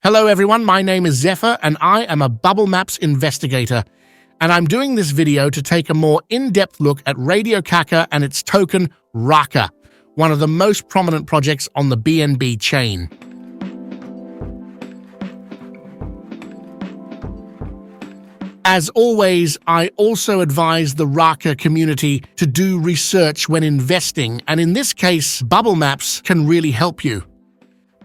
Hello everyone, my name is Zephyr and I am a Bubblemaps investigator, and I'm doing this video to take a more in-depth look at RadioCaca and its token RACA, one of the most prominent projects on the BNB chain. As always, I also advise the RACA community to do research when investing, and in this case, Bubblemaps can really help you.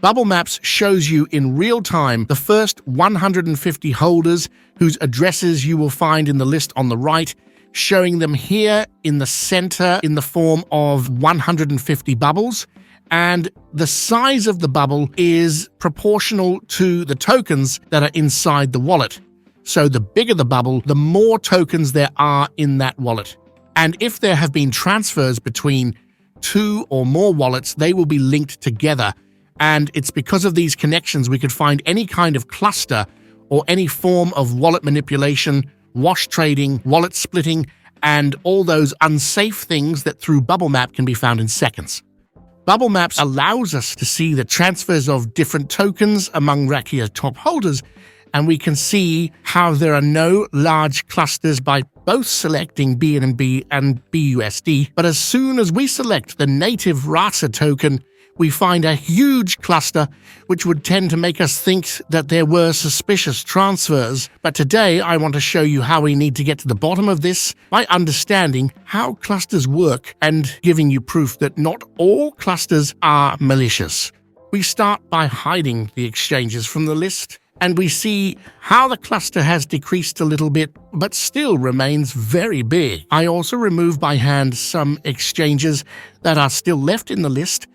Bubblemaps shows you in real time the first 150 holders whose addresses you will find in the list on the right, showing them here in the center in the form of 150 bubbles, and the size of the bubble is proportional to the tokens that are inside the wallet. So the bigger the bubble, the more tokens there are in that wallet. And if there have been transfers between two or more wallets, they will be linked together. And it's because of these connections we could find any kind of cluster or any form of wallet manipulation, wash trading, wallet splitting, and all those unsafe things that through Bubblemaps can be found in seconds. Bubblemaps allows us to see the transfers of different tokens among RACA top holders, and we can see how there are no large clusters by both selecting BNB and BUSD, but as soon as we select the native RACA token, we find a huge cluster which would tend to make us think that there were suspicious transfers. But today I want to show you how we need to get to the bottom of this by understanding how clusters work and giving you proof that not all clusters are malicious. We start by hiding the exchanges from the list, and we see how the cluster has decreased a little bit, but still remains very big. I also remove by hand some exchanges that are still left in the list,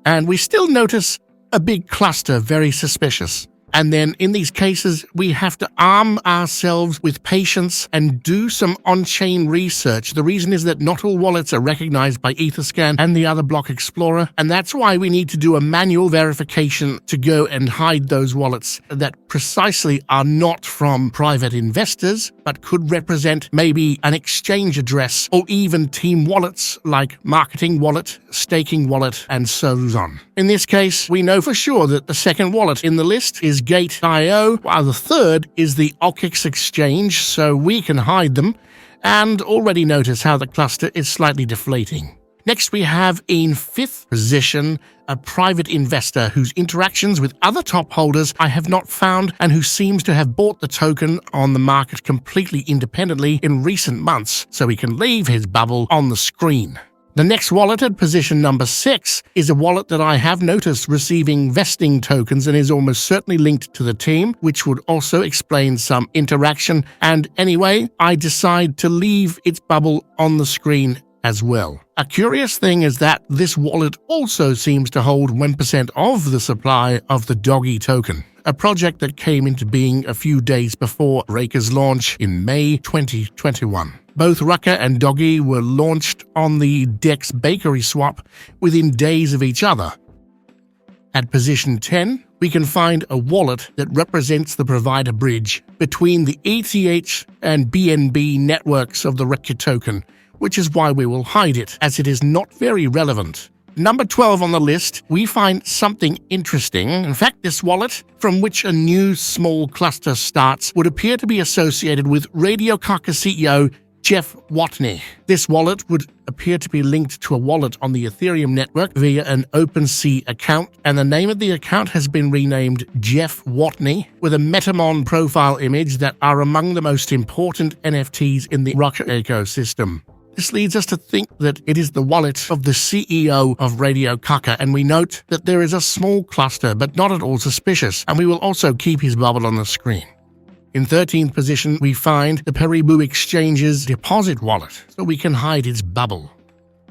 and we still notice a big cluster, very suspicious. And then in these cases, we have to arm ourselves with patience and do some on-chain research. The reason is that not all wallets are recognized by Etherscan and the other block explorer, and that's why we need to do a manual verification to go and hide those wallets that precisely are not from private investors, but could represent maybe an exchange address or even team wallets like marketing wallet, staking wallet, and so on. In this case, we know for sure that the second wallet in the list is Gate.io, while the third is the OKX exchange, so we can hide them, and already notice how the cluster is slightly deflating. Next we have in fifth position a private investor whose interactions with other top holders I have not found and who seems to have bought the token on the market completely independently in recent months, so we can leave his bubble on the screen. The next wallet at position number 6 is a wallet that I have noticed receiving vesting tokens and is almost certainly linked to the team, which would also explain some interaction, and anyway, I decide to leave its bubble on the screen as well. A curious thing is that this wallet also seems to hold 1% of the supply of the Doggy token, a project that came into being a few days before RACA's launch in May 2021. Both RACA and Doggy were launched on the DEX Bakery swap within days of each other. At position 10, we can find a wallet that represents the provider bridge between the ETH and BNB networks of the RACA token, which is why we will hide it, as it is not very relevant. Number 12 on the list, we find something interesting. In fact, this wallet, from which a new small cluster starts, would appear to be associated with RadioCaca CEO Jeff Watney. This wallet would appear to be linked to a wallet on the Ethereum network via an OpenSea account, and the name of the account has been renamed Jeff Watney, with a Metamon profile image that are among the most important NFTs in the RACA ecosystem. This leads us to think that it is the wallet of the CEO of RadioCaca, and we note that there is a small cluster, but not at all suspicious, and we will also keep his bubble on the screen. In 13th position, we find the Peribu Exchange's deposit wallet, so we can hide its bubble.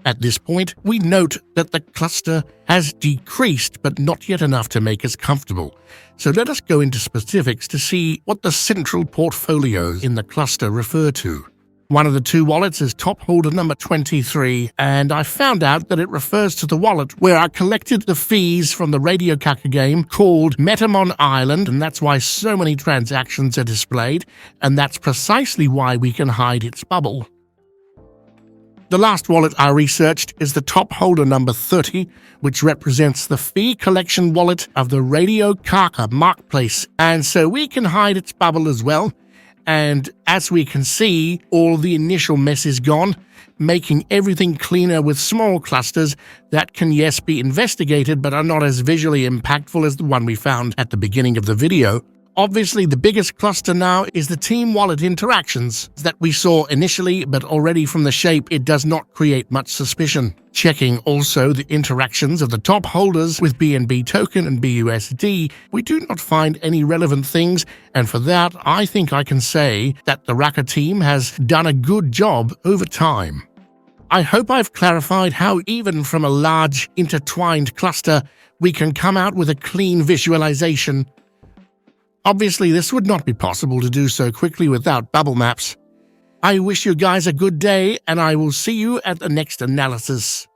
At this point, we note that the cluster has decreased, but not yet enough to make us comfortable. So let us go into specifics to see what the central portfolios in the cluster refer to. One of the two wallets is top holder number 23, and I found out that it refers to the wallet where I collected the fees from the RadioCaca game called Metamon Island, and that's why so many transactions are displayed, and that's precisely why we can hide its bubble. The last wallet I researched is the top holder number 30, which represents the fee collection wallet of the RadioCaca marketplace, and so we can hide its bubble as well. And as we can see, all the initial mess is gone, making everything cleaner with small clusters that can, yes, be investigated but are not as visually impactful as the one we found at the beginning of the video. Obviously, the biggest cluster now is the team wallet interactions that we saw initially, but already from the shape, it does not create much suspicion. Checking also the interactions of the top holders with BNB token and BUSD, we do not find any relevant things, and for that, I think I can say that the RACA team has done a good job over time. I hope I've clarified how even from a large intertwined cluster, we can come out with a clean visualization. Obviously, this would not be possible to do so quickly without Bubblemaps. I wish you guys a good day, and I will see you at the next analysis.